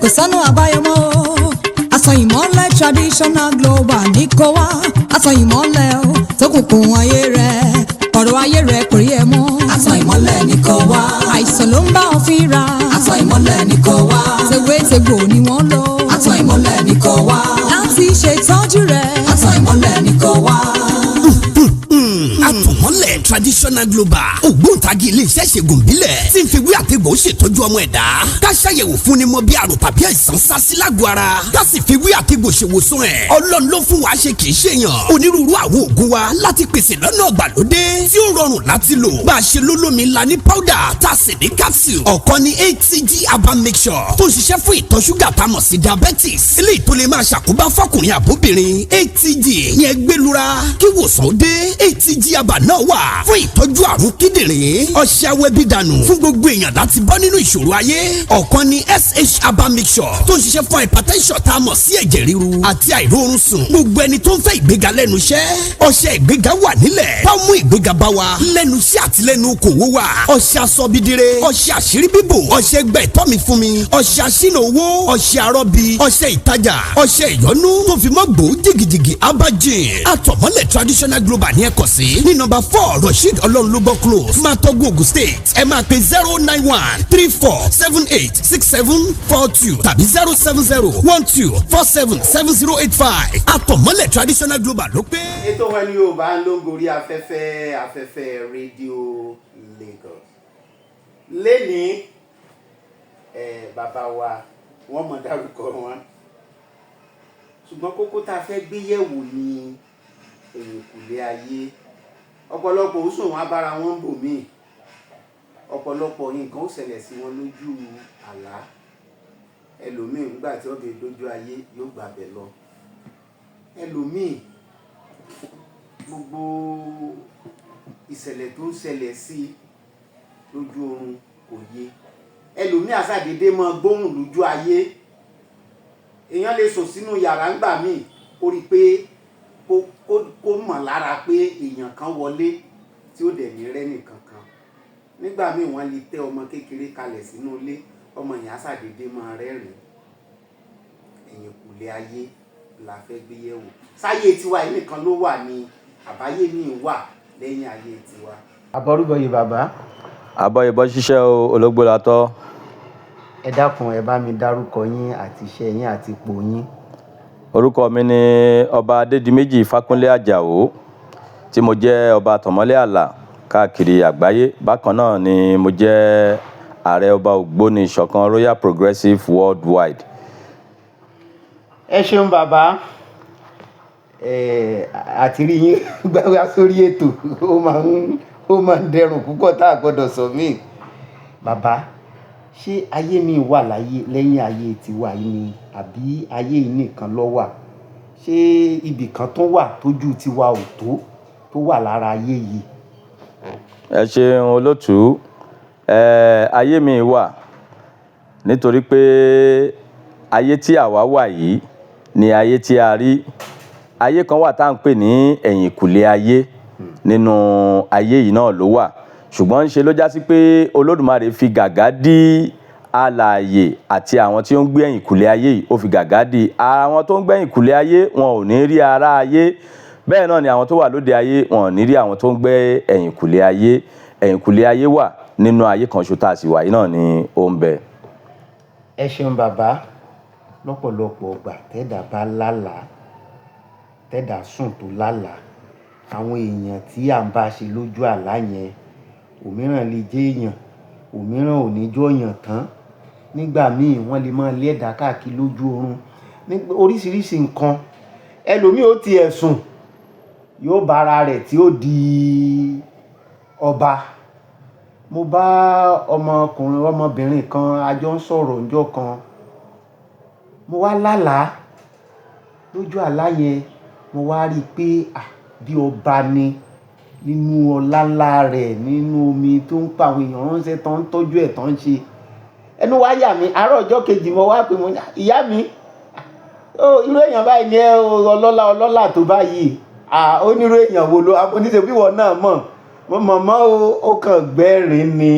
kò sọ́nà àbáyọ mọ́ aṣọ ìmọ́lẹ̀ traditional global ní kó wá aṣọ ìmọ́lẹ̀ o tókùnkùn ayé rẹ̀ ọ̀rọ̀ ayé rẹ̀ kò rí ẹ mọ́ aṣọ ìmọ́lẹ̀ ní kó wá àìsàn ló ń bá ọ fínra aṣọ ìmọ́lẹ̀ ní kó wá tewétegbò ni wọ́n lò aṣọ ìmọ́lẹ̀ ní kó wá láti ṣètọ́jú rẹ̀ aṣọ ìmọ́lẹ̀ ní kó wá. Àtọ̀mọ́lẹ̀ traditional global ògbóǹtagì iléeṣẹ́ ìṣègùn ìbílẹ̀ tí ń fi wí àtẹ̀gbò ṣètọ́jú ọmọ ẹ̀dá ká ṣàyẹ̀wò fún ni mọ bí àrùn tàbí àìsàn sá sí lágọ̀ọ́ ara ká sì fi wí àtẹ̀gbò ṣèwòsàn ẹ̀ Ọlọ́run ló fún wa ṣe kì í ṣèyàn onírúurú àwọn òògùn wa láti pèsè lọ́nà ìgbàlódé tí ó rọrùn láti lò bá a ṣe lólómi ńlá ní powder tá a sì ní capsule ọ̀kan ní HCG herbal mixture tó ń ṣiṣẹ́ fún ìtọ̀ ṣúgà tá a mọ̀ sí diabetes eléyìí tó lè máa ṣàkóbá fọkùnrin àbóbìnrin HCG yẹn gbẹlura kí wòsàn dé HCG herbal náà wà fún ìtọ́jú àrùn kíndìnrín ọṣẹ awẹ́bídànù fún gbogbo èèyàn láti bọ́ nínú ìṣòro ayé ọ̀kan ní SH herbal mixture tó ń ṣiṣẹ́ fún hypertension tá a mọ̀ sí ẹ̀jẹ̀ ríru àti àìróorun sùn gbogbo ẹni tó ń fẹ́ ìgbéga lẹ́nu iṣẹ́ ọṣẹ ìgbéga wà nílẹ̀ bá mú ìgbéga bá wa lẹ́nu iṣẹ́ àti lẹ́nu okòwò wa ọṣẹ asọ́bídire ọṣẹ àṣírí bíbò ọṣẹ gbẹ ìtọ́ mi fún mi ọṣẹ aṣínà owó ọṣẹ arọ́bí ọṣẹ ìtajà ọṣẹ ìyọnú tó fi mọ́ gbòó jìgìjìgì abajin Àtọ̀mọ́lẹ̀ traditional global ní ẹ̀kọ́ sí ní nọ́mbà 4 Rasheed Ọlọ́runlógbó close Matogo Ogun State ẹ máa pe 09134786742 tàbí 07012477085 Àtọ̀mọ́lẹ̀ traditional global ló pé. ètò wọn ni Yorùbá ló ń gorí afẹ́fẹ́ rédíò Lagos lẹ́ni bàbá wa wọ́n mọ̀ dárúkọ wọn ṣùgbọ́n kókó tá a fẹ́ gbé yẹ̀wò ní ẹ̀yìnkùlé ayé ọ̀pọ̀lọpọ̀ ó sùn wọn abára wọn bò míì ọ̀pọ̀lọpọ̀ nǹkan ó ṣẹlẹ̀ sí wọn lójú àlá ẹlòmíì nígbà tí wọ́n fi dójú ayé yóò gbàbẹ̀ lọ ẹlòmíì gbogbo ìṣẹ̀lẹ̀ tó ń ṣẹlẹ̀ sí lójú oorun kò yé ẹlòmíì àṣàdédé mọ gbóhùn lójú ayé èèyàn lè sùn sínú yàrá ńgbà míì ó rí i pé kó mọ̀ lára pé èèyàn kan wọlé tí ó dẹ̀ ní rẹ́nì kankan nígbà míì wọ́n lè tẹ́ ọmọ kékeré kalẹ̀ sínú ilé ọmọ yẹn àṣàdédé máa rẹ́rìn ẹ̀yìnkùlé ayé la fẹ́ gbé yẹ̀wò sáyé tiwa yìí nìkan ló wà ní àbáyé míì wà lẹ́yìn ayé tiwa. àbọrúbọyè bàbá. àbọ̀yìnbọ̀ ṣiṣẹ́ ológbò látọ́. ẹ dákun ẹ bá mi dárúkọ yín àti iṣẹ́ yín àti ipò yín. orúkọ mi ni ọba Adédìméjì Fákúnlé Àjàó tí mo jẹ́ ọba Àtọ̀mọ́lẹ̀ àlà káàkiri àgbáyé bákan náà ni mo jẹ́ ààrẹ ọba Ògbóni ìṣọ̀kan Royal Progressive Worldwide. ẹ ṣeun bàbá àti rí yín gbáwá sórí ètò ó máa ń dẹrùn púpọ̀ tá a gbọ́dọ̀ sọ míì. bàbá ṣé ayé mi wà lẹ́yìn ayé tiwa yìí ni àbí ayé yìí nìkan ló wà ṣé ibì kan tó wà tójú tiwa ò tó wà lára ayé yìí. ẹ ṣeun olótùú ayé mi wà nítorí pé ayé tí àwa wà yìí ni ayé tí a rí ayé kan wà tá à ń pè ní ẹ̀yìnkùlé ayé nínú ayé yìí náà ló wà ṣùgbọ́n ń ṣe ló já sí pé Olódùmarè fi gàgá dí alààyè àti àwọn tí ó ń gbé ẹ̀yìnkùlé ayé yìí ó fi gàgá dí àwọn tó ń gbé ẹ̀yìnkùlé ayé wọn ò ní rí ara ayé bẹ́ẹ̀ náà ni àwọn tó wà lóde ayé wọn ò ní rí àwọn tó ń gbé ẹ̀yìnkùlé ayé wà nínú ayé kan ṣo tá a sì wà yìí náà ni ó ń bẹ. ẹ ṣeun bàbá lọ́pọ̀lọpọ̀ ọgbà tẹ́dà bá lálàá tẹ́dà sùn tó lálàá àwọn èèyàn tí à ń bá ṣe lójú àlá yẹn òmíràn lè jẹ́ èèyàn òmíràn ò ní jọ yàn tán nígbà míì wọ́n lè máa lé ẹ̀dá káàkiri lójú oorun oríṣiríṣi nǹkan ẹlòmíì ó tiẹ̀ sùn yóò bá ara rẹ̀ tí ó di ọba. mo bá ọmọbìnrin kan a jọ ń sọ̀rọ̀ ńjọ́ kan mo wá lálàá lójú àlá yẹn mo wá rí i pé bí ọba ni nínú ọlá ńlá rẹ̀ nínú omi tó ń pa àwọn èèyàn ránṣẹ́ tó ń tọ́jú ẹ̀ tó ń ṣe ẹnu wá yà mí àárọ̀ ọjọ́ kejì mo wá pé mo ní ìyá mi irú èèyàn báyìí ni ẹ ọlọ́lá tó báyìí onírú èèyàn wo ló oníṣẹ́ bíwọ náà mọ̀ mọ̀mọ́ ó kàn gbẹ́rin ni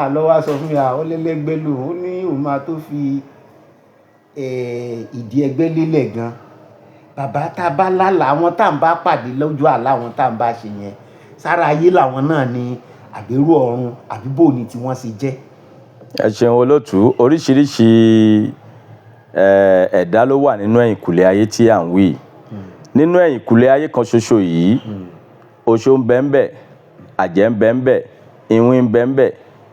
àlọ́ wa sọ fún mi ó lẹ́lẹ́gbẹ́ lò ó ní òun máa tó fi ìdí ẹgbẹ́ lélẹ̀ gan bàbá tá a bá lálàá àwọn tá à ń bá pàdé lójú àlá àwọn tá à ń bá ṣe yẹn sára ayé làwọn náà ni àbẹ̀rù ọ̀run àbíbò ni tí wọ́n ṣe jẹ́. ẹ ṣeun olótùú, oríṣiríṣi ẹ̀dá ló wà nínú ẹ̀yìnkùlé ayé tí à ń wí. Nínú ẹ̀yìnkùlé ayé kan ṣoṣo yìí, oṣó ń bẹ ń bẹ, àjẹ́ ń bẹ ń bẹ, iwin ń bẹ ń bẹ,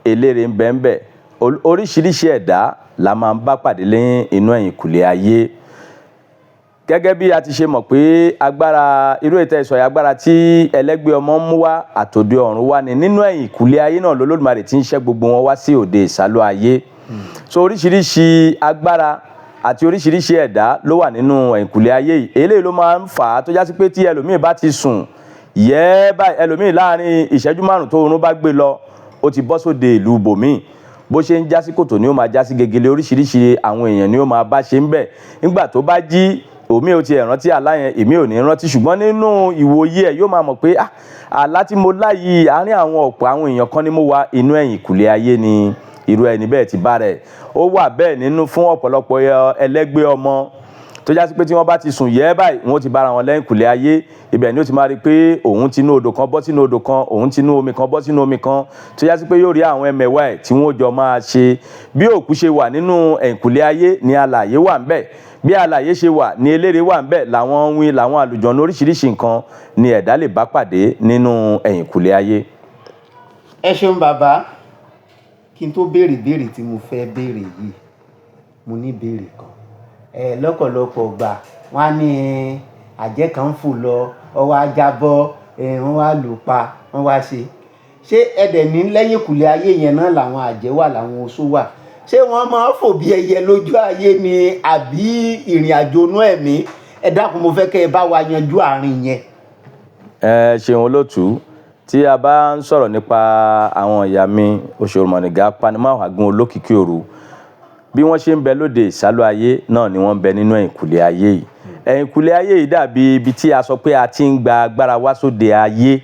eléré ń bẹ ń bẹ, oríṣiríṣi ẹ̀dá la máa ń bá pàdé lẹ́yìn inú ẹ̀yìnkùlé ayé. Gẹ́gẹ́ bí a ti ṣe mọ̀ pé agbára irú ètò ìsọ̀yà agbára tí ẹlẹ́gbẹ́ ọmọ ń mú wá àtòde ọ̀run wá ni nínú ẹ̀yìnkùlé ayé náà lolódùmarè tí ń ṣẹ́ gbogbo wọn wá sí òde ìsálú ayé. So oríṣiríṣi agbára àti oríṣiríṣi ẹ̀dá ló wà nínú ẹ̀yìnkùlé ayé yìí. Eléyìí ló máa ń fà á tó já sí pé tí ẹlòmíì bá ti sùn báyìí ẹlòmíì láàrin ìṣẹ́jú márùn-ún tó oorun bá gbé lọ ó ti bọ́ sóde ìlú bòmíì. Bó ṣe ń já sí kòtò ni ó máa já sí gegele, oríṣiríṣi àwọn èèyàn ni ó máa bá ṣe ń bẹ̀. Nígbà tó bá jí òmíì ò tiẹ̀ rántí àlá yẹn, èmi ò ní rántí, ṣùgbọ́n nínú ìwòye ẹ̀ yóò máa mọ̀ pé àlá tí mo lá yìí àárín àwọn ọ̀pọ̀ àwọn èèyàn kan ni mo wà, inú ẹ̀yìnkùlé ayé ni irú ẹni bẹ́ẹ̀ ti bá rẹ̀. Ó wà bẹ́ẹ̀ nínú fún ọ̀pọ̀lọpọ̀ ẹlẹ́gbẹ́ ọmọ tó já sí pé tí wọ́n bá ti sùn báyìí wọ́n ti bára wọn lẹ́yìnkùlé ayé. Ibẹ̀ ni ó ti máa rí pé òun ti inú odò kan bọ́ sínú odò kan, òun ti inú omi kan bọ́ sínú omi kan, tó já sí pé yóò rí àwọn ẹmẹ̀wà ẹ̀ tí wọ́n jọ máa ṣe. Bí òkú ṣe wà nínú ẹ̀yìnkùlé ayé ni alààyè wà ń bẹ̀, bí alààyè ṣe wà ní eléré wà ń bẹ̀, làwọn wín làwọn àlùjọ̀nnú oríṣiríṣi nǹkan ni ẹ̀dá lè bá pàdé nínú ẹ̀yìnkùlé ayé. Ẹ ṣeun bàbá, kí n tó béèrè tí mo fẹ́ béèrè yìí, mo ní béèrè kan. Lọ́pọ̀lọpọ̀ gbà wọ́n á ní àjẹ́ kan ń fò lọ, ó wá jábọ́, wọ́n wá lù pa, wọ́n wá ṣe. Ṣé ẹ̀dẹ̀ ní lẹ́yìnkùlé ayé yẹn náà làwọn àjẹ́ wà, làwọn oṣó wà? Ṣé wọ́n máa ń fò bí ẹyẹ lójú ayé ni àbí ìrìn àjò inú ẹ̀mí? Ẹ dákun, mo fẹ́ kẹ́ ẹ bá wa yanjú àárín yẹn. Ẹ ṣeun olótùú, tí a bá ń sọ̀rọ̀ nípa àwọn ìyá mi òṣòròmọ̀nìgà panimáwàgún olókìkí òru, bí wọ́n ṣe ń bẹ lóde ìsálú ayé náà ni wọ́n ń bẹ nínú ẹ̀yìnkùlé ayé yìí. Ẹ̀yìnkùlé ayé yìí dàbí ibi tí a sọ pé a ti ń gba agbára wá sóde ayé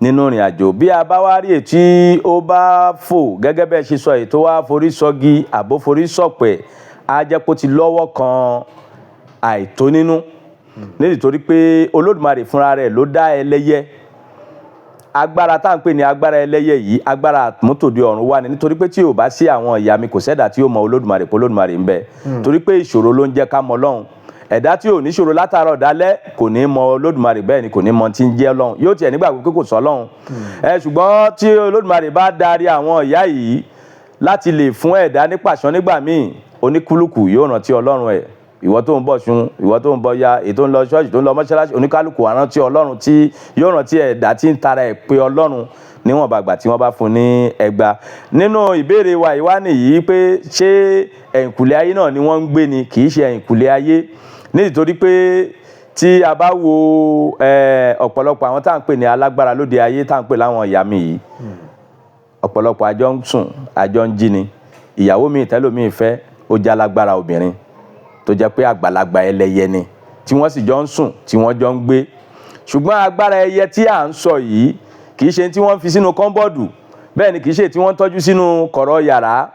nínú ìrìn àjò. Bí a bá wá rí ètí ó bá fò gẹ́gẹ́ bẹ́ẹ̀ ṣe sọ èyí tó wá forí sọ́gi àbó forí sọ̀pẹ̀, á jẹ́ pé ó ti lọ́wọ́ kan àìtó nínú. Nítorí pé Olódùmarè fúnra rẹ̀ ló dá ẹlẹ́yẹ. Agbára tá à ń pè ní agbára ẹlẹ́yẹ yìí, agbára àmútòde ọ̀run wà ní, nítorí pé tí ò bá sí àwọn ìyá mi kò sẹ́dá tí ó mọ Olódùmarè pé Olódùmarè ń bẹ. Torí pé ìṣòro ló ń jẹ́ ká mọ Ọlọ́run. Ẹ̀dá tí ò ní ṣòro látàárọ̀ dálẹ́ kò ní mọ Olódùmarè, bẹ́ẹ̀ ni kò ní mọ tí ń jẹ́ Ọlọ́run. Yóò tiẹ̀ nígbàgbọ́ pé kò sọ Ọlọ́run. Ṣùgbọ́n tí Olódùmarè bá darí àwọn ìyá yìí láti lè fún ẹ̀dá ní pàṣán nígbà míì, oníkúlùkù yóò rántí Ọlọ́run ẹ̀. Ìwọ tó ń bọ̀ Ṣun, ìwọ tó ń bọ̀ ya, èyí tó ń lọ ṣọ́ọ̀ṣì, tó ń lọ mọ́ṣáláṣí, oníkálùkù á rántí Ọlọ́run, tí yóò rántí ẹ̀dá tí ń tara ẹ̀ pé Ọlọ́run níwọ̀n bàgbà tí wọ́n bá fún ní ẹgba. Nínú ìbéèrè wa ìwá nìyí pé ṣé ẹ̀yìnkùlé ayé náà ni wọ́n ń gbé ni, kì í ṣe ẹ̀yìnkùlé ayé. Nítorí pé tí a bá wo ọ̀pọ̀lọpọ̀ àwọn tá à ń pè ní alágbára lóde ayé tá à ń pè láwọn ìyá mi yìí, ọ̀pọ̀lọpọ̀ àjọ ń sùn, àjọ ń jí ni. Ìyàwó mi tẹ́lòmíì fẹ́ ó jẹ́ alágbára obìnrin tó jẹ́ pé àgbàlagbà ẹlẹ́yẹ ni, tí wọ́n sì jọ ń sùn, tí wọ́n jọ ń gbé. Ṣùgbọ́n agbára ẹyẹ tí à ń sọ yìí kì í ṣe tí wọ́n fi sínú kọ́ńbọ́ọ̀dù, bẹ́ẹ̀ ni kì í ṣe tí wọ́n tọ́jú sínú kọ̀rọ̀ yàrá.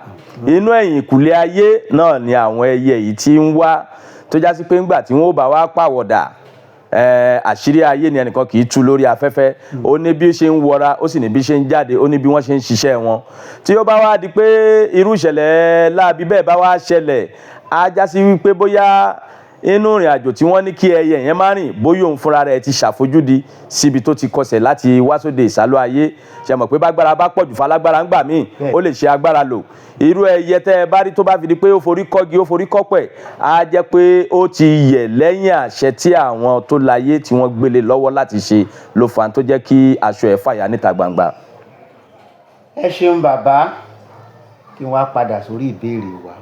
Inú ẹ̀yìnkùlé ayé náà ni àwọn ẹyẹ yìí ti ń wá, tó já sí pé ńgbà tí wọ́n bá wá pàwọ̀dà, àṣírí ayé ni ẹnìkan kì í tú lórí afẹ́fẹ́. Ó ní bí ó ṣe ń wọra, ó sì ní bí ṣe ń jáde, ó ní bí wọ́n ṣe ń ṣiṣẹ́ wọn. Tí ó bá wá di pé irú ìṣẹ̀lẹ̀ láabi bẹ́ẹ̀ bá wá ṣẹlẹ̀, á já sí wípé bóyá inú ìrìn àjò tí wọ́n ní kí ẹyẹ yẹn má rìn, bóyá òun fúnra rẹ̀ ti ṣàfojúdi síbi tó ti kọsẹ̀ láti wá sóde ìsálú ayé. Ṣé mọ̀ pé bágbára bá pọ̀jù falágbára ńgbà míì, ó lè ṣe agbára lò. Irú ẹyẹ tẹ́ ẹ bá rí tó bá fi di pé ó forí kọ́gi, ó forí kọ́pẹ̀, á jẹ́ pé ó ti yẹ̀ lẹ́yìn àṣẹ tí àwọn tó láyé tí wọ́n gbélé lọ́wọ́ láti ṣe ló fà á tó jẹ́ kí aṣọ ẹ̀ fàya níta gbangba. Ẹ ṣeun bàbá, kí n wá padà sórí ìbéèrè wa.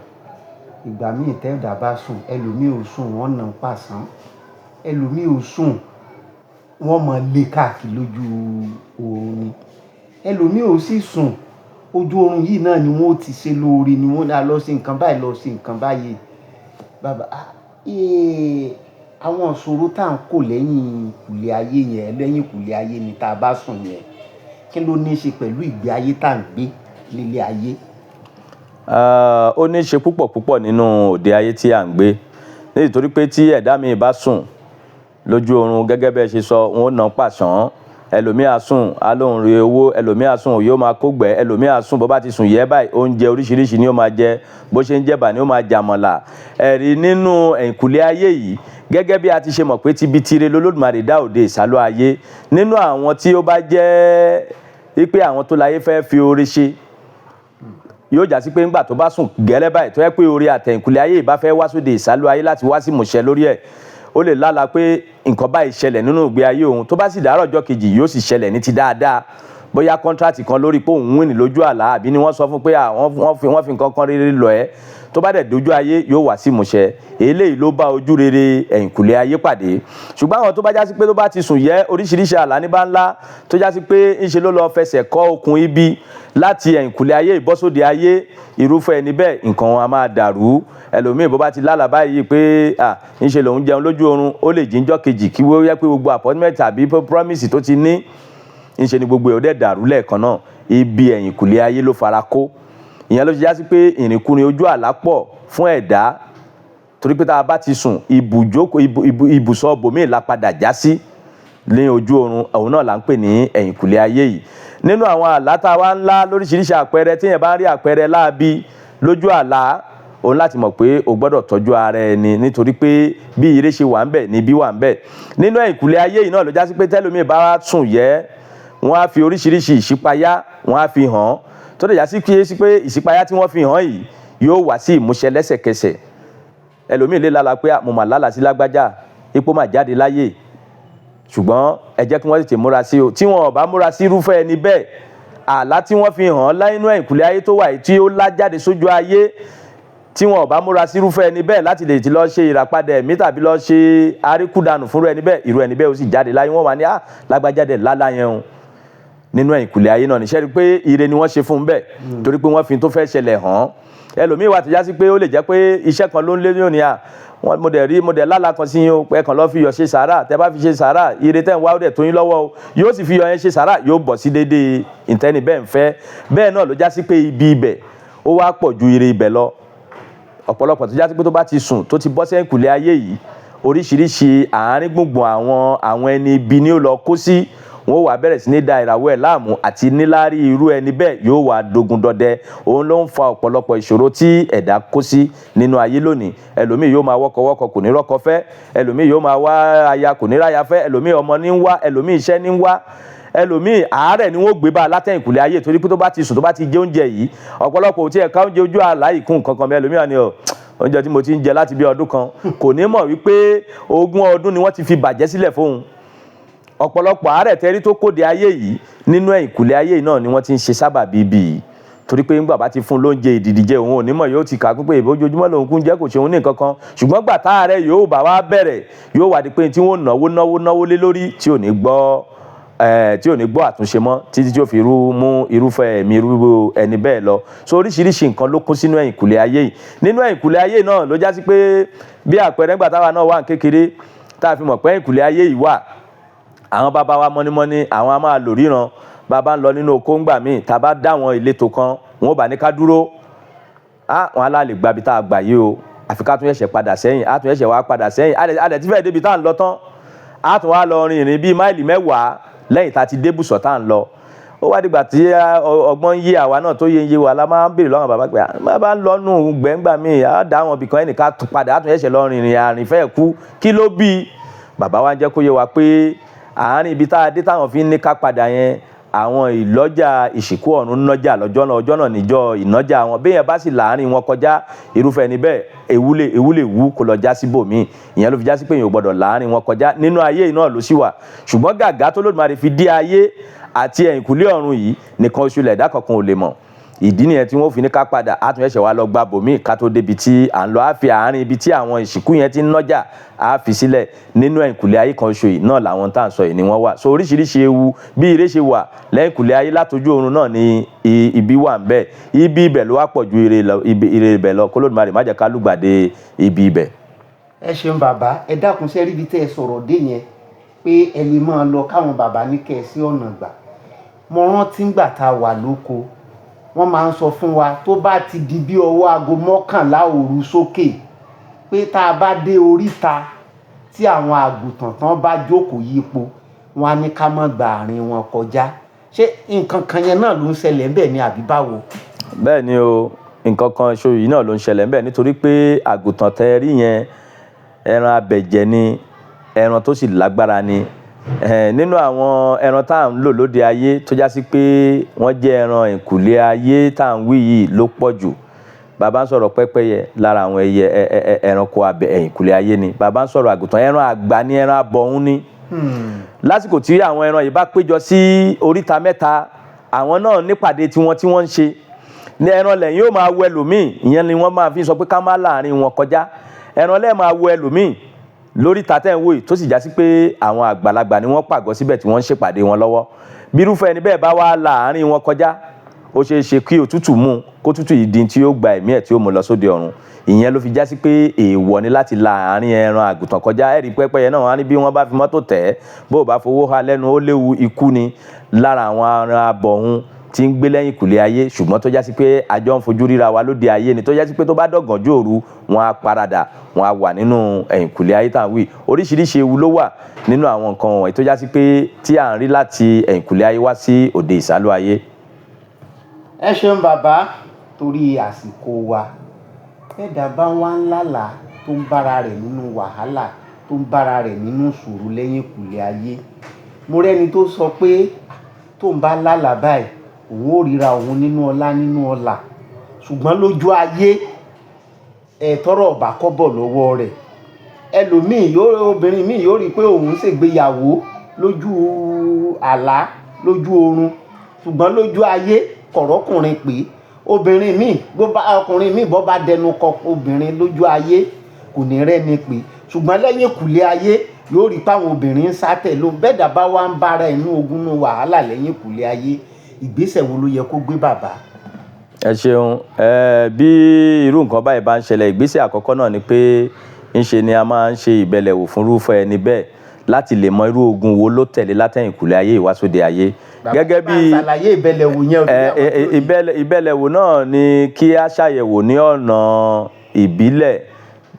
Ìgbà míì tẹ́ẹ̀dá bá sùn, ẹlòmíì ò sùn wọ́n nà ń pàṣán, ẹlòmíì ò sùn wọ́n mọ̀ lé káàkiri lójú oorun ni, ẹlòmíì ò sì sùn ojú oorun yìí náà ni wọ́n ti ṣe lóore, ni wọ́n dá lọ sí nǹkan báyìí, lọ sí nǹkan báyìí. Bàbá, àwọn ìṣòro tá à ń kó lẹ́yìn ìkùlé ayé yẹn, lẹ́yìn ìkùlé ayé ni tá a bá sùn yẹn, kí ló ní í ṣe pẹ̀lú ìgbé ayé tá à ń gbé nílé ayé? ó ní ṣe púpọ̀ nínú òde ayé tí à ń gbé nítorí pé tí ẹ̀dá mi bá sùn lójú oorun gẹ́gẹ́ bẹ́ẹ̀ ṣe sọ wọn ò ná pàṣán ẹlòmíà sùn á lóun rí owó ẹlòmíà sùn yóò máa kógbẹ ẹlòmíà sùn bó bá ti sùn yẹ báyìí oúnjẹ oríṣiríṣi ni ó máa jẹ bó ṣe ń jẹ̀bà ni ó máa jàmọ̀là ẹ̀rí nínú ẹ̀yìnkùlé ayé yìí gẹ́gẹ́ bí a ti ṣe mọ̀ pé tibi tire lolódùmarè dá òde ìsálú ayé nínú àwọn tí ó bá jẹ́ wípé àwọn tó láyé fẹ́ fi oore ṣe yóò já sí pé ńgbà tó bá sùn gẹ́lẹ́ báyìí tó yẹ pé oore àtẹ̀yìnkùlé ayé ìbá fẹ́ wá sóde ìsálú ayé láti wá sí ìmúṣẹ lórí ẹ̀ ó lè lálàá pé nǹkan báyìí ṣẹlẹ̀ nínú ìgbé ayé òun tó bá sì dàárọ̀ ọjọ́ kejì yóò sì ṣẹlẹ̀ ní ti dáadáa bóyá kọ́ńtrátì kan lórí pé òun wìn lójú àlá àbí ni wọ́n sọ fún pé wọ́n fi nǹkan kan rere lọ ẹ́ tó bá dẹ̀ dojú ayé yóò wá sí ìmúṣẹ eléyìí ló bá ojú rere ẹ̀yìnkùlé ayé pàdé ṣùgbọ́n àwọn tó bá já sí pé tó bá ti sùn yẹ oríṣiríṣi àlá ní bá ńlá tó já sí pé ńṣe ló lọ fẹsẹ̀ kọ́ okùn ibi láti ẹ̀yìnkùlé ayé ìbọ́sóde ayé irúfẹ́ ẹni bẹ́ẹ̀ nǹkan wọn a máa dàrú ẹlòmíì bó bá ti lálàá báyìí pé ńṣe lòun jẹun lójú oorun ó lè jíjọ́ kejì kí wọ́n yẹ pé gbogbo appointment àbí promise tó ti ní ńṣe ni gbogbo ẹ̀ ó dẹ̀ dàrú lẹ́ẹ̀kan náà ibi ẹ̀yìnkùlé ayé ló fara kó ìyẹn ló ṣe já sí pé ìrìnkúrin ojú àlá pọ̀ fún ẹ̀dá torí pé tá a bá ti sùn ibùsọ̀ bòmíì la padà já sí ní ojú oorun òun náà là ń pè ní ẹ̀yìnkùlé ayé yìí nínú àwọn àlá tá a wá ńlá lóríṣiríṣi àpẹẹrẹ téèyàn bá ń rí àpẹẹrẹ láabi lójú àlá òun láti mọ̀ pé o gbọ́dọ̀ tọ́jú ara ẹni nítorí pé bí ire ṣe wà ń bẹ̀ níbí wà ń bẹ̀ nínú ẹ̀yìnkùlé ayé yìí náà ló já sí pé tẹ́lómi bá sùn yẹ wọ́n á fi oríṣiríṣi ìṣípayá wọ́n á fi hàn tó lè já sí pé ìṣípayá tí wọ́n fi hàn yìí yóò wá sí ìmúṣẹ lẹ́sẹ̀kẹsẹ̀ ẹlòmíì lè lálàá pé mo mà lálàá sí lágbájá ipò mà jáde láyé ṣùgbọ́n ẹ jẹ́ kí wọ́n tètè múra sí o tí wọn ò bá múra sí irúfẹ́ ẹni bẹ́ẹ̀ àlá tí wọ́n fi hàn láìnú ẹ̀yìnkùlé ayé tó wà yìí tí ó lá jáde sójú ayé tí wọn ò bá múra sí irúfẹ́ ẹni bẹ́ẹ̀ láti lè ti lọ ṣe ìràpadà ẹ̀mí tàbí lọ ṣe àríkúdànù fúnrú ẹni bẹ́ẹ̀ irú ẹni bẹ́ẹ̀ ó sì jáde láyé wọ́n wà ní lágbájáde lálá yẹn o nínú ẹ̀yìnkùlé ayé náà níṣẹ́ rí pé ire ni wọ́n ṣe fún bẹ́ẹ̀ torí pé wọ́n fi tó fẹ́ ṣẹlẹ̀ hàn ẹlòmíì wà tó já sí pé ó lè jẹ́ pé iṣẹ́ kan ló ń lé ní òní mo dẹ̀ lálàá kan sí yín o ẹ kàn lọ́ọ́ fi iyọ̀ ṣe sàárà tẹ́ bá fi ṣe sàárà ire tẹ́ ń wá ó dẹ̀ tó yín lọ́wọ́ o yóò sì fi iyọ̀ yẹn ṣe sàárà yóò bọ̀ sí déédéé ìtẹ́ni bẹ́ẹ̀ ń fẹ́ bẹ́ẹ̀ náà ló já sí pé ibi ibẹ̀ ó wá pọ̀ ju ire ibẹ̀ lọ ọ̀pọ̀lọpọ̀ tó já sí pé tó bá ti sùn tó ti bọ́ sẹ́yìnkùlé ayé yìí oríṣiríṣi àárín gbùngbùn àwọn ẹni ibi ni ó lọ kó sí wọn wà bẹ̀rẹ̀ sí ní da ìràwọ̀ ẹ̀ láàmú àti níláárí irú ẹni bẹ́ẹ̀ yóò wà dogun dọdẹ òun ló ń fa ọ̀pọ̀lọpọ̀ ìṣòro tí ẹ̀dá kó sí nínú ayé lónìí ẹlòmíì yóò máa wọ́kọ̀wọ́kọ̀ kò ní rọ́kọ fẹ́ ẹlòmíì yóò máa wá aya kò ní ráya fẹ́ ẹlòmíì ọmọ ní ń wá ẹlòmíì iṣẹ́ ní ń wá ẹlòmíì àárẹ̀ ni wọ́n gbé bá látẹ̀yìnkùlé ayé torí pé tó bá ti sùn tó bá ti jẹ oúnjẹ yìí ọ̀pọ̀lọpọ̀ ò tiẹ̀ ká oúnjẹ ojú àlá yìí kún nǹkan kan bẹ́ẹ̀ ẹlòmíì wà ní oúnjẹ tí mo ti ń jẹ láti bí ọdún kan kò ní mọ̀ wípé 20 ọdún ni wọ́n ti fi bàjẹ́ sílẹ̀ fóun ọ̀pọ̀lọpọ̀ àárẹ̀ tẹ́rí tó kóde ayé yìí nínú ẹ̀yìnkùlé ayé yìí náà ni wọ́n ti ń ṣe sábàbí bíi torí pé ńgbà bá ti fún lóúnjẹ ìdìdì jẹ òun onímọ̀ yóò ti kà pé ìbójoojúmọ́ lòun kún jẹ́ kò ṣe òun ní nǹkan kan ṣùgbọ́n gbà táàrẹ̀ yóò bá wá bẹ̀rẹ̀ yóò wá di pé tí wọ́n náwó lé lórí tí ò ní gbọ́ àtúnṣe mọ́ títí tí ó fi mú irúfẹ́ ẹ̀mí irú ẹni bẹ́ẹ̀ lọ so oríṣiríṣi nǹkan ló kún sínú ẹ̀yìnkùlé ayé yìí nínú ẹ̀yìnkùlé ayé náà ló já sí pé bí àpẹẹrẹ ńgbà táwa náà wà kékeré tá a fi mọ̀ pé ẹ̀yìnkùlé ayé yìí wà àwọn bàbá wa mọ́nímọ́ní àwọn a máa lò ríran bàbá ń lọ nínú oko ńgbà míì tá a bá dá àwọn ìletò kan wọn ò bá ní ká dúró wọn á lè gba ibi tá a gbà yìí o àfi ká tún ẹ̀ṣẹ̀ padà sẹ́yìn á tún ẹ̀ṣẹ̀ wá padà sẹ́yìn á dẹ̀ tí fẹ́ẹ́ débi tá à ń lọ tán á tún wá lọ rin ìrìn bíi máìlì 10 lẹ́yìn tá a ti débùsọ̀ tá à ń lọ ó wá dìgbà tí ọgbọ́n yé àwa náà tó yé wa la máa ń béèrè lọ́wọ́ bàbá pé bàbá ń lọ́nù gbẹ̀ngbà míì á dá àwọn ibìkan ẹnìkan padà á tún ẹ̀ṣẹ̀ lọ rin ìrìn àrìnfẹ́ kú kí ló bí bàbá wa ń jẹ́ kó yé wa pé àárín ibi tá a dé táwọn fi ń ní ká padà yẹn àwọn ìlọ́jà ìsìnkú ọ̀run nájà ọjọ́ náà níjọ́ ìnájà wọn bí yẹn bá sì láàárín wọn kọjá irúfẹ́ níbẹ̀ ewu lè wú kó lọ já síbòmíì ìyẹn ló fi já sí pé èèyàn ò gbọ́dọ̀ láàárín wọn kọjá nínú ayé náà ló sì wà ṣùgbọ́n gàgá tó Olódùmarè fi dé ayé àti ẹ̀yìnkùlé ọ̀run yìí nìkan oṣù lẹ̀dá kankan ò lè mọ̀ ìdí nìyẹn tí wọ́n fi ní ká padà á tún ẹ̀ṣẹ̀ wa lọ gba bòmíì ká tó débi tí à ń lọ á fi àárín ibi tí àwọn ìsìnkú yẹn ti ń nájà á fi sílẹ̀ nínú ẹ̀yìnkùlé ayé kan ṣo yìí náà làwọn tá à ń sọ yìí ni wọ́n wà so oríṣiríṣi ewu bí ire ṣe wà lẹ́yìnkùlé ayé látojú oorun náà ni ibi wà ń bẹ ibi ibẹ̀ ló wá pọ̀ ju ire ibẹ̀ lọ kó Olódùmarè má jẹ́ ká lùgbàdé ibi ibẹ̀. ẹ ṣeun bàbá ẹ dákun sẹ́rí ibi tẹ́ ẹ sọ̀rọ̀ dé yẹn pé ẹ lè máa lọ káwọn bàbá ní kẹ́ ẹ sí ọ̀nà gbà mo rántí ńgbà tá a wà lóko wọ́n máa ń sọ fún wa tó bá ti di bí ọwọ́ aago 11 òru sókè pé tá a bá dé oríta tí àwọn àgùntàn tán bá jókòó yípo wọn á ní ká má gba àárín wọn kọjá. Ṣé nǹkan kan yẹn náà ló ń ṣẹlẹ̀ ńbẹ̀ ni àbí báwo? Bẹ́ẹ̀ ni o, nǹkan kan ṣo yìí náà ló ń ṣẹlẹ̀ ńbẹ̀ nítorí pé àgùntàn tẹ́ rí yẹn ẹran abẹ̀jẹ̀ ni, ẹran tó sì lágbára ni. Nínú àwọn ẹran tá à ń lò lóde ayé tó já sí pé wọ́n jẹ́ ẹran ẹ̀yìnkùlé ayé tá à ń wí yìí ló pọ̀ jù. Bàbá ń sọ̀rọ̀ pẹ́pẹ́yẹ lára àwọn ẹranko ẹ̀yìnkùlé ayé ni. Bàbá ń sọ̀rọ̀ àgùntàn, ẹran àgbà ni, ẹran abọ̀hún ni. Lásìkò tí àwọn ẹran yìí bá péjọ sí oríta mẹ́ta, àwọn náà nípàdé tiwọn tí wọ́n ń ṣe. Ní ẹran lẹ́yìn yóò máa wo ẹlòmíì, ìyẹn ni wọ́n máa fi sọ pé ká má láàrin wọn kọjá. Ẹran lẹ́ẹ̀ máa wo ẹlòmíì lórí ìta ń wò yìí tó sì já sí pé àwọn àgbàlagbà ni wọ́n pàgọ́ síbẹ̀ tí wọ́n ń ṣèpàdé wọn lọ́wọ́. Bírúfẹ́ ẹni bẹ́ẹ̀ bá wá láàrin wọn kọjá, ó ṣeé ṣe kí òtútù mú kó tútù yìí di tí ó gba ẹ̀mí ẹ̀ tí ó mú lọ sóde ọ̀run. Ìyẹn ló fi já sí pé èèwọ̀ ni láti láàrin ẹran àgùntàn kọjá. Ẹ̀rí pẹ́pẹ́yẹ náà wá ní bí wọ́n bá fi mọ́tò tẹ̀ bó bá fowó ha lẹ́nu ó léwu ikú ni lára àwọn ẹran abọ̀hún tí ń gbé lẹ́yìn kùlé ayé, ṣùgbọ́n tó já sí pé àjọ ń fojú ríra wa lóde ayé ni, tó já sí pé tó bá dọ̀gànjú òru wọn á paradà, wọn á wà nínú ẹ̀yìnkùlé ayé tá à ń wí. Oríṣiríṣi ewu ló wà nínú àwọn nǹkan wọ̀nyí tó já sí pé tí à ń rí láti ẹ̀yìnkùlé ayé wá sí òde ìsálú ayé. Ẹ ṣeun bàbá, torí àsìkò wa ẹ̀dá bá wá ń lálàá tó ń bára rẹ̀ nínú wàhálà, tó ń bára rẹ̀ nínú ìṣòro lẹ́yìn kùlé ayé. Mo rẹ́ni tó sọ pé tó ń bá lálàá báyìí òun ò ríra òun nínú ọlá nínú ọlà, ṣùgbọ́n lójú ayé tọ́rọ̀ ọ̀bà kọ́bọ̀ lọ́wọ́ rẹ̀. Ẹlòmíì obìnrin míì yóò rí pé òun ṣègbéyàwó lójú àlá lójú oorun, ṣùgbọ́n lójú ayé kọ̀rọ̀kùnrin pé obìnrin míì ọkùnrin míì bọ́ bá dẹnu kọ obìnrin lójú ayé kò ní rẹ́ni pé, ṣùgbọ́n lẹ́yìn kùlé ayé yóò rí páwọn obìnrin ń sátẹ̀ ló bẹ́ẹ̀ dà bá wá ń bára inú ogun nù wàhálà lẹ́yìn kùlé ayé. Ìgbésẹ̀ wo ló yẹ kó gbé bàbá? Ẹ ṣeun. Bí irú nǹkan báyìí bá ń ṣẹlẹ̀, ìgbésẹ̀ àkọ́kọ́ náà ni pé ńṣe ni a máa ń ṣe ìbẹ̀lẹ̀wò fún irúfẹ́ ẹni bẹ́ẹ̀ láti lè mọ irú ogun wo ló tẹ̀lé látẹ̀yìnkùlé ayé ìwásóde ayé. Gẹ́gẹ́ bí ìbẹ̀lẹ̀wò náà ni kí a ṣàyẹ̀wò ní ọ̀nà ìbílẹ̀,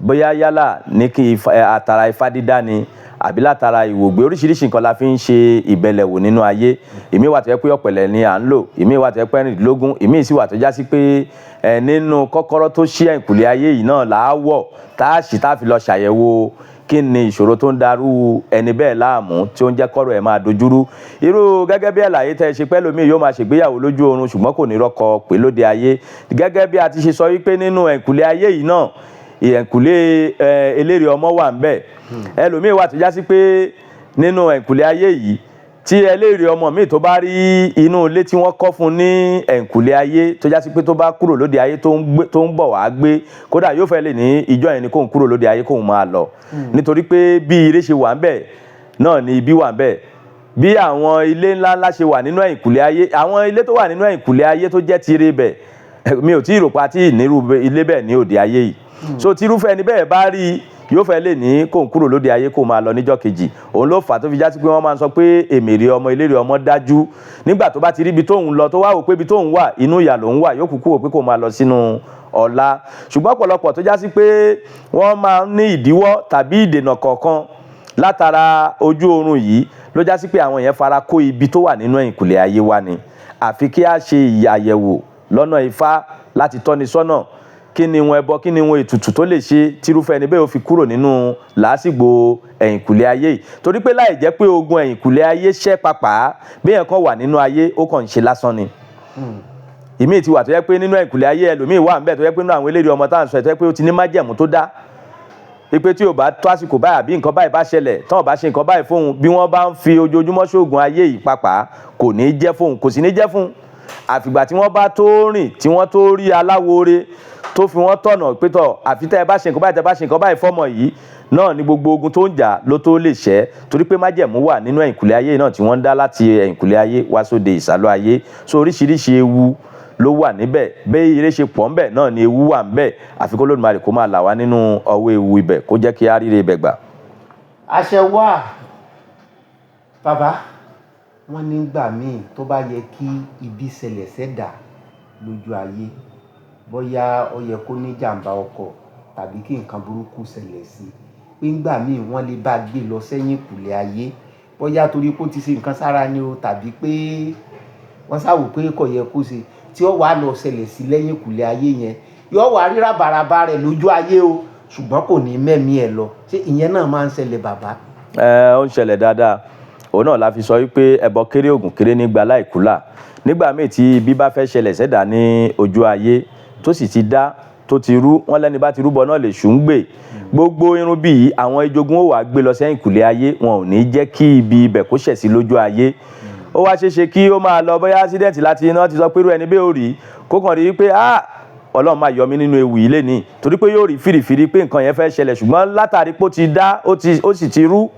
bóyá yálà ní kí àtàrà ifá dídá ni àbí látara ìwògbé. Oríṣiríṣi nǹkan la fi ń ṣe ìbẹ̀lẹ̀wò nínú ayé. Ìmí wà tó jẹ́ pé ọ̀pẹ̀lẹ̀ ni à ń lò, ìmí wà tó jẹ́ pé 16, ìmí sì wà tó já sí pé nínú kọ́kọ́rọ́ tó ṣí ẹ̀yìnkùlé ayé yìí náà là á wọ̀ tá a ṣì tá a fi lọ ṣàyẹ̀wò kí ni ìṣòro tó ń darú ẹni bẹ́ẹ̀ láàmú tí ó ń jẹ́ kọ́rọ̀ ẹ̀ máa dojúrú. Irú gẹ́gẹ́ bí àlàyé tẹ́ ṣe pẹ́ lómi yóò máa ṣègbéyàwó lójú oorun ṣùgbọ́n kò ní rọ́kọ pé lóde ayé. Gẹ́gẹ́ bí a ti ṣe sọ wípé nínú ẹ̀yìnkùlé ayé yìí náà ẹ̀yìnkùlé eléré ọmọ wà ńbẹ̀. Ẹlòmíì wà tó já sí pé nínú ẹ̀yìnkùlé ayé yìí tí eléré ọmọ míì tó bá rí inú ilé tí wọ́n kọ́ fún ní ẹ̀yìnkùlé ayé tó já sí pé tó bá kúrò lóde ayé tó ń bọ̀ wá gbé, kódà yóò fẹ́ lè ní ìjọ yẹn ni kóun kúrò lóde ayé kóun máa lọ. Nítorí pé bí ire ṣe wà ńbẹ̀ náà ni ibi wà ńbẹ̀. Bí àwọn ilé ńláńlá ṣe wà nínú ẹ̀yìnkùlé ayé, àwọn ilé tó wà nínú ẹ̀yìnkùlé ayé tó jẹ́ tiré bẹ̀, mi ò tí ì rò pa tí ìnírú ilé bẹ́ẹ̀ ní òde ayé yìí. So tírúfẹ́ ẹni bẹ́ẹ̀ bá rí yóò fẹ́ lè ní kóun kúrò lóde ayé kó máa lọ níjọ́ kejì. Òun ló fà á tó fi já sí pé wọ́n máa ń sọ pé èmèrè ọmọ eléré ọmọ dájú. Nígbà tó bá ti rí ibi tóun lọ tó wá wò pé ibi tóun wà inú ìyà lòun wà, yóò kúkú wò pé kó máa lọ sínú ọ̀la. Ṣùgbọ́n ọ̀pọ̀lọpọ̀ tó já sí pé wọ́n máa ń ní ìdíwọ́ tàbí ìdènà kọ̀ọ̀kan látara ojú oorun yìí ló já sí pé àwọn yẹn fara kó ibi tó wà nínú ẹ̀yìnkùlé ayé wa ni. Àfi kí a ṣe àyẹ̀wò lọ́nà ifá láti tọ́ni sọ́nà kí ni wọn ẹbọ, kí ni wọn ètùtù tó lè ṣe tírúfẹ́ ẹni bẹ́ẹ̀ ó fi kúrò nínú làásìgbò ẹ̀yìnkùlé ayé yìí. Torí pé láì jẹ́ pé ogun ẹ̀yìnkùlé ayé ṣẹ́ pàpà bí èèyàn kan wà nínú ayé ó kàn ń ṣe lásán ni. Ìmí ti wà tó jẹ́ pé nínú ẹ̀yìnkùlé ayé ẹlòmíì wà ńbẹ̀ tó jẹ́ pé nínú àwọn eléré ọmọ tá à ń sọ ẹ̀ tó jẹ́ pé ó ti ní májẹ̀mú tó dá. Pé tí ò bá tó àsìkò báyìí àbí nǹkan báyìí bá ṣẹlẹ̀ tán ò bá ṣe nǹkan báyìí fóun, bí wọ́n bá ń fi ojoojúmọ́ ṣoògùn ayé yìí pàpà kò ní jẹ́ fóun, kò sì ní jẹ́ fún. Àfìgbà tí wọ́n bá tó rìn tí wọ́n tó rí aláwòore tó fi wọ́n tọ̀nà pé tọ̀ àfi tẹ́ ẹ bá ṣe nǹkan báyìí tẹ́ ẹ bá ṣe nǹkan báyìí fọ́mọ yìí náà ni gbogbo ogun tó ń jà ló tó lè ṣẹ́. Torí pé májẹ̀mú wà nínú ẹ̀yìnkùlé ayé náà tí wọ́n ń dá láti ẹ̀yìnkùlé ayé wá sóde ìsálú ayé. So oríṣiríṣi ewu ló wà níbẹ̀. Bẹ́ẹ̀ ire ṣe pọ̀ ńbẹ̀ náà ni ewu wà ńbẹ̀. Àfi kó Olódùmarè kó máa là wá nínú ọwọ́ ewu ibẹ̀ kó jẹ́ kí á ríre ibẹ̀ gbà. Àṣẹ wà bàbá. Wọ́n nígbà míì tó bá yẹ kí ibi ṣẹlẹ̀ sẹ́dà lójú ayé bóyá ó yẹ kó ní jàǹbá ọkọ̀ tàbí kí nǹkan burúkú ṣẹlẹ̀ sí i pé ńgbà míì wọ́n lè bá gbé lọ sẹ́yìn ìkùlé ayé bóyá torí pé ó ti ṣe nǹkan sára ni o tàbí pé wọ́n ṣàwò pé kò yẹ kó ṣe tí ó wàá lọ ṣẹlẹ̀ sí lẹ́yìn ìkùlé ayé yẹn yóò wá rí ràbàràbà rẹ̀ lójú ayé o ṣùgbọ́n kò ní mẹ́mí ẹ̀ lọ ṣé ìyẹn náà máa ń ṣẹlẹ̀ bàbá. Ó ń ṣẹlẹ̀ dáadáa òun náà la fi sọ wípé ẹbọ kéré ògùn kéré nígbà láìkúlà nígbà míì tí ibi bá fẹ́ ṣẹlẹ̀ sẹ́dá ní ojú ayé tó sì ti dá tó ti rú wọn lẹ́ni bá ti rúbọ náà lè ṣù ń gbè gbogbo irun bíi àwọn ìjogún ó wàá gbé lọ sẹ́yìn ìkùlé ayé wọn ò ní jẹ́ kí ibi ibẹ̀ kó ṣẹ̀ sí lójú ayé ó wá ṣeéṣe kí ó máa lọ bóyá ásídẹ̀ǹtì láti iná ti sọ pé irú ẹni bẹ́ẹ̀ ò rí kó kàn rí pé Ọlọ́run máa yọ mí nínú ewu yìí lénìí torí pé yóò rí fìrìfìrì pé nǹkan yẹn fẹ́ ṣẹlẹ̀ ṣùgbọ́n látàrí pé ó ti dá ó sì ti rú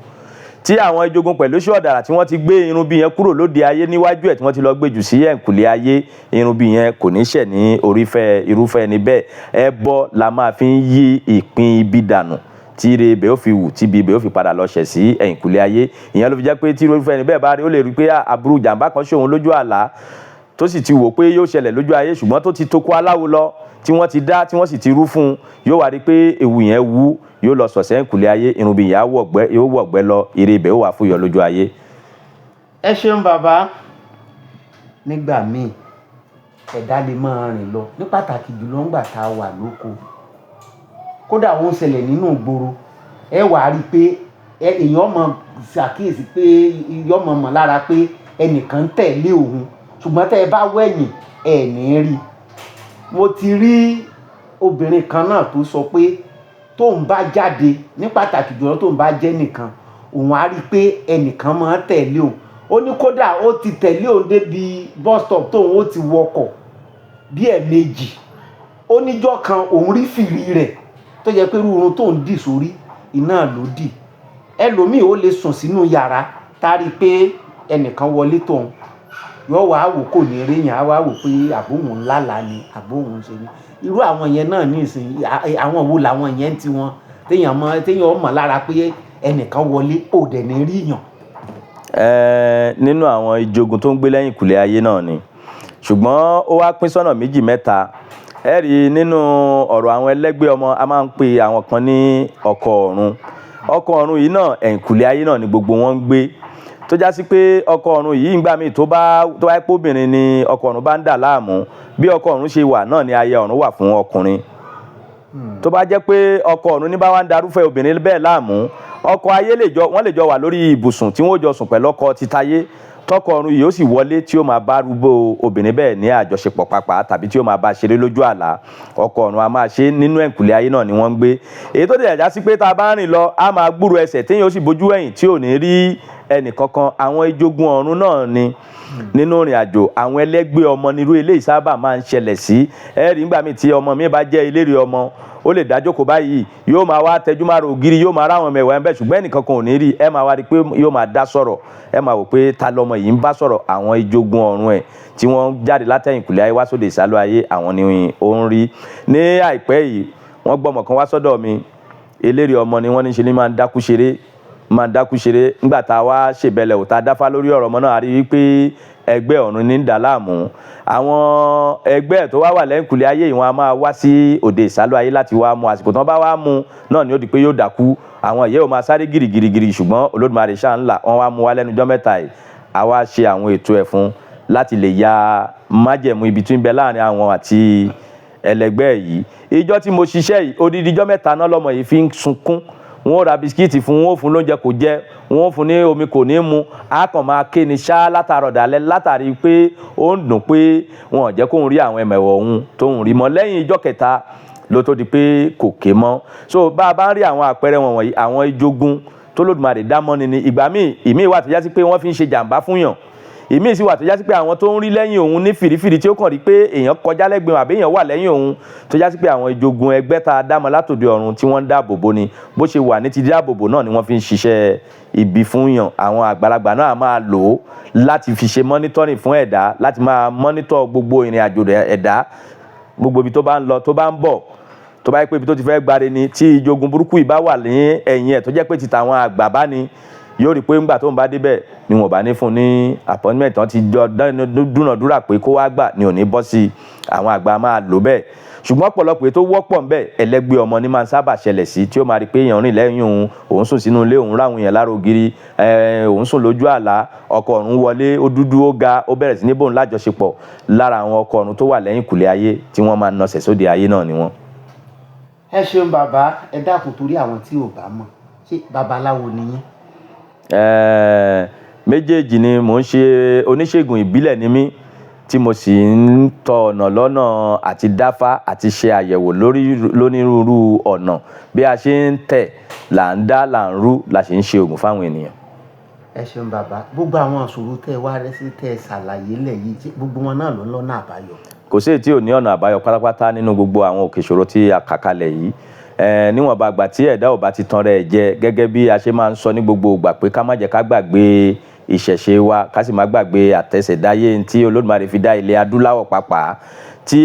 tí àwọn ìjogún pẹ̀lú iṣẹ́ ọ̀dàrà tí wọ́n ti gbé irun bí yẹn kúrò lóde ayé níwájú ẹ̀ tí wọ́n ti lọ gbé jù sí ẹ̀ǹkùlé ayé irun bí yẹn kò ní ṣẹ̀ ní orífẹ́ irúfẹ́ ẹni bẹ́ẹ̀ ẹbọ la máa fi ń yí ìpín ibi dànù tí ire ibẹ̀ ó fi wù tí ibi ibẹ̀ ó fi padà lọ ṣẹ̀ sí ẹ̀ǹkùlé ayé ìyẹn ló fi jẹ́ pé tí irúfẹ́ ẹni bẹ́ẹ̀ bá rí ó lè rí pé aburú jàǹbá kan ṣòun lójú àlá tó sì ti wò pé yóò ṣẹlẹ̀ lójú ayé ṣùgbọ́n tó ti toko aláwo lọ tí wọ́n ti dá tí wọ́n sì ti rú fún un yóò wá rí pé ewu yẹn wú yóò lọ sọ̀sẹ́ ìkùlé ayé irun bí ìyá yóò wọ̀gbẹ́ lọ ire ibẹ̀ ó wà fúyọ lójú ayé. ẹ ṣeun bàbá nígbà míì ẹ̀dá lè máa rìn lọ ní pàtàkì jùlọ ńgbà tá a wà lóko kódà ó ń ṣẹlẹ̀ nínú ìgboro ẹ wàá rí i pé èèyàn mọ̀ ṣàkíyèsí pé èèyàn mọ̀ lára pé ẹnìkan tẹ̀lé òun ṣùgbọ́n tẹ́ ẹ bá wẹ̀yìn ẹ̀ ní rí mo ti rí obìnrin kan náà tó sọ pé tóun bá jáde ní pàtàkì jùlọ tóun bá jẹ́ nìkan òun á rí i pé ẹnìkan máa ń tẹ̀lé òun ó ní kódà ó ti tẹ̀lé òun débi bus stop tóun ó ti wọkọ̀ bí ẹ̀ẹ̀mejì ó níjọ́ kan òun rí fìrí rẹ̀ tó jẹ́ pé rúurun tóun dì sórí iná ló dì ẹlòmíì ó lè sùn sínú yàrá tá a rí i pé ẹnìkan wọlé tóun yóò wá wò kò ní ríyàn á wá wò pé àbóhùn ńlá ni àbóhùn ṣe ni irú àwọn yẹn náà ní ìsìn àwọn wo làwọn yẹn ti wọn téèyàn mọ̀ lára pé ẹnìkan wọlé ò dẹ̀ ní ríyàn. Nínú àwọn ìjogún tó ń gbé lẹ́yìn ìkùlé ayé náà ni ṣùgbọ́n ó wá pín sọ́nà méjì mẹ́ta ẹ rí nínú ọ̀rọ̀ àwọn ẹlẹ́gbẹ́ ọmọ a máa ń pe àwọn kan ní ọkọ ọ̀run yìí náà ẹ̀yìnkùlé ayé náà ni gbogbo wọn ń gbé tó já sí pé ọkọ ọ̀run yìí ń gbà míì tó bá pé obìnrin ni ọkọ ọ̀run bá ń dà láàmú bí ọkọ ọ̀run ṣe wà náà ni aya ọ̀run wà fún ọkùnrin tó bá jẹ́ pé ọkọ ọ̀run ní bá wá ń darúfẹ́ obìnrin bẹ́ẹ̀ láàmú ọkọ ayé wọ́n lè jọ wà lórí ibùsùn tí wọ́n jọ sùn pẹ̀lú ọkọ títayé tọkọ ọ̀run yìí ó sì wọlé tí ó máa bá rúgbó obìnrin bẹ́ẹ̀ ní àjọṣepọ̀ pàápàá tàbí tí ó máa bá ṣeré lójú àlá ọkọ ọ̀run a máa ṣe nínú ẹ̀ǹkùlé ayé náà ni wọ́n ń gbé èyí tó dẹ̀ já sí pé tá a bá ń rìn lọ a máa gbúrò ẹsẹ̀ téèyàn ó sì bójú ẹ̀yìn tí ò ní rí ẹnì kankan àwọn ìjogún ọ̀run náà ni nínú ìrìn àjò àwọn ẹlẹ́gbẹ́ ọmọ nírú eléyìí sábà máa ń ṣẹlẹ̀ sí ẹ̀rí nígbà míì tí ọmọ mi bá jẹ́ eléré ọmọ ó lè dájókòó báyìí yóò máa wá tẹjú máa ro ògiri yóò máa ráwọn mẹwàá ẹ bẹ ṣùgbọ́n ẹnìkan kan ò ní rí ẹ máa wá rí i pé yóò máa dá sọ̀rọ̀ ẹ máa wò pé ta lọmọ yìí ń bá sọ̀rọ̀ àwọn ìjogún ọ̀run ẹ̀ tí wọ́n jáde látẹ̀yìnkùlé ayé wá sóde ìsálú ayé àwọn ni ó ń rí ní àìpẹ́ yìí wọ́n gbọ́mọ kan wá sọ́dọ̀ mi eléré ọmọ ni wọ́n ní ṣe ní máa ń dákú ṣeré nígbà tá a wá ṣèbẹ̀lẹ̀ ò tá a dáfá lórí ọ̀rọ̀ ọmọ náà a rí i pé ẹgbẹ́ ọ̀run ní ń dà láàmú àwọn ẹgbẹ́ tó wá wà lẹ́yìnkùlé ayé yìí wọ́n á máa wá sí òde ìsálú ayé láti wá mu àsìkò tán bá wá mu náà ni ó di pé yóò dákú àwọn ìyẹ́ ò máa sáré gìrìgìrì ṣùgbọ́n Olódùmarè ṣáà ńlá wọ́n wá mu wá lẹ́nujọ́ mẹ́ta yìí a wá ṣe àwọn ètò ẹ̀ fún láti lè ya májẹ̀mú ibi tí ń bẹ láàrin àwọn àti ẹlẹgbẹ́ yìí ìjọ tí mo ṣiṣẹ́ yìí odidi ijọ́ mẹ́ta náà lọ́mọ yìí fi ń sunkún wọn ò ra bisikíìtì fún wọn ò fún lóúnjẹ kò jẹ wọn ò fún ní omi kò ní mu a kàn máa ké ni ṣá látàrọ̀ dálẹ́ látàrí pé ó ń dùn pé wọn ò jẹ́ kóun rí àwọn ẹ̀mẹ̀wọ̀ òun tóun rí mọ́ lẹ́yìn ijọ́ kẹta ló tó di pé kò ké mọ́ so bá a bá ń rí àwọn àpẹẹrẹ wọn wọ̀nyí àwọn ìjogún tó Lódùmarè dá mọ́ni ni ìgbà míì ìmíì wà tó já sí pé wọ́n fi ń ṣe jàǹbá fún yàn ìmíì sì wà tó já sí pé àwọn tó ń rí lẹ́yìn òun ní fìrífìrí tí ó kàn rí pé èèyàn kọjá lẹ́gbẹ̀ẹ́ àbí èèyàn wà lẹ́yìn òun tó já sí pé àwọn ìjogún ẹgbẹ́ tá a dámọ̀ látòde ọ̀run tí wọ́n ń dáàbò bò ni bó ṣe wà ní ti dáàbò náà ni wọ́n fi ń ṣiṣẹ́ ibi fún yàn àwọn àgbàlagbà náà máa lò ó láti fi ṣe mọ́nítọ́rìn fún ẹ̀dá láti máa mọ́nítọ́ gbogbo ìrìn àjò ẹ̀dá gbogbo ibi tó bá ń lọ tó bá ń bọ̀ tó bá yẹ pé ibi tó ti fẹ́ gbáre ni tí ìjogún burúkú yìí bá wà ní ẹ̀yìn ẹ̀ tó jẹ́ pé ti tàwọn àgbà bá ni yóò rí pé ńgbà tó ń bá débẹ̀ ni wọn bá ní fún ní appointment tán ti dúnàdúrà pé kó wá gbà ni ò ní bọ́ sí àwọn àgbà máa lò bẹ́ẹ̀. Ṣùgbọ́n ọ̀pọ̀lọpọ̀ tó wọ́pọ̀ ń bẹ ẹlẹ́gbẹ́ ọmọ ní máa ń sábà ṣẹlẹ̀ sí tí ó máa rí pé èèyàn rìn lẹ́yìn òun sùn sínú ilé òun ráwọn èèyàn lára ògiri òun sùn lójú àlá ọkọ ọ̀run wọlé ó dúdú ó ga ó bẹ̀rẹ̀ sí ní bóun lájọṣepọ̀ lára àwọn ọkọ ọ̀run tó wà lẹ́yìn kùlé ayé tí wọ́n máa ń nọsẹ̀ sóde ayé náà ni wọ́n. Ẹ ṣeun bàbá, ẹ dákun torí àwọn tí ò bá mọ̀ ṣé babaláwo ni yín? Méjèèjì ni mò ń ṣe, oníṣègùn ìbílẹ̀ ni mí tí mo sì ń tọ ọ̀nà lọ́nà àti dáfá àti ṣe àyẹ̀wò lónírúurú ọ̀nà bí a ṣe ń tẹ̀ là ń dá là ń rú la ṣe ń ṣe ògùn fáwọn ènìyàn. Ẹ ṣeun bàbá, gbogbo àwọn ìṣòro tẹ́ wá rẹ́ sí tẹ́ ṣàlàyé lẹ̀ yìí gbogbo wọn náà ló ń lọ́nà àbáyọ. Kò sí èyí tí ò ní ọ̀nà àbáyọ pátápátá nínú gbogbo àwọn òkè ìṣòro tí a kà kalẹ̀ yìí. Níwọ̀nba àgbà tí ẹ̀dá ò bá ti tan rẹ̀ jẹ gẹ́gẹ́ bí a ṣe máa ń sọ ní gbogbo ìgbà pé ká má jẹ́ ká gbàgbé ìṣẹ̀ṣe wa ká sì má gbàgbé àtẹ̀sẹ̀dáyé tí Olódùmarè fi dá ilẹ̀ adúláwọ̀ pàápàá tí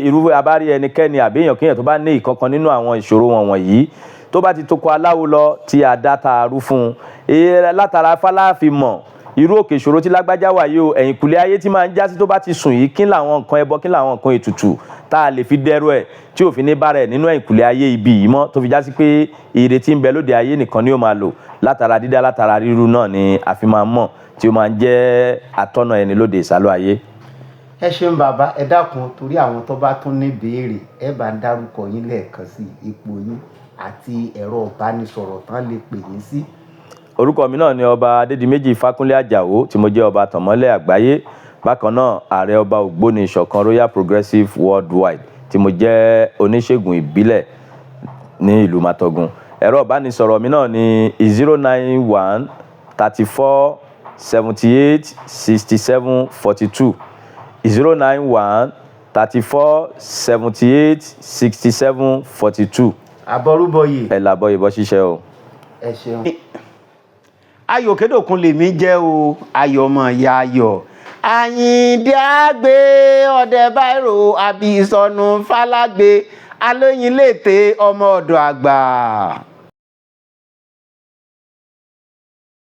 irú abárí ẹnikẹ́ni àbí èèyàn kéèyàn tó bá ní ìkankan nínú àwọn ìṣòro wọ̀nyí tó bá ti toko aláwo lọ tí a dá ta arú fún un látara fáláàfin mọ̀ irú òkè ìṣòro tí lágbájá wà yìí o ẹ̀yìnkùlé ayé tí máa ń já sí tó bá ti sùn yìí kí làwọn nǹkan ẹbọ kí làwọn nǹkan ètùtù tá a lè fi dẹ́rù ẹ̀ tí òfin ní bára ẹ̀ nínú ẹ̀yìnkùlé ayé ibi yìí mọ́ tó fi já sí pé ìrètí ń bẹ lóde ayé nìkan ni ó máa lò látara dídá látara ríru náà ni a fi máa ń mọ̀ tí ó máa ń jẹ́ atọ́nà ẹni lóde ìsálú ayé. Ẹ ṣeun bàbá, ẹ dákun torí àwọn tó bá tún ní béèrè ẹ bá ń dárúkọ yín lẹ́ẹ̀kan sí ipò yín àti ẹ̀rọ ìbánisọ̀rọ̀ tán lè pè yín sí. Orúkọ mi náà ni ọba Adédìméjì Fákúnlé Àjàó tí mo jẹ́ ọba tọ̀mọ́lẹ̀ àgbáyé bákan náà ààrẹ ọba ògbóni ìṣọ̀kan Royal Progressive Worldwide tí mo jẹ́ oníṣègùn ìbílẹ̀ ní ìlú Matogun. Ẹ̀rọ ìbánisọ̀rọ̀ mi náà ni 091 34 78 67 42 091 34 78 67 42. Àbọrúbọyè. Ẹ làbọ̀ ìbọn ṣíṣẹ́ o. Ẹ ṣeun. Ayọ̀ Kédòkun lèmi jẹ́ o, ayọ̀ ọmọ ìyá ayọ̀. Àyìndé àgbé ọdẹ báírò àbí ìsọnù fálágbé alóyin lété ọmọ ọ̀dọ̀ àgbà.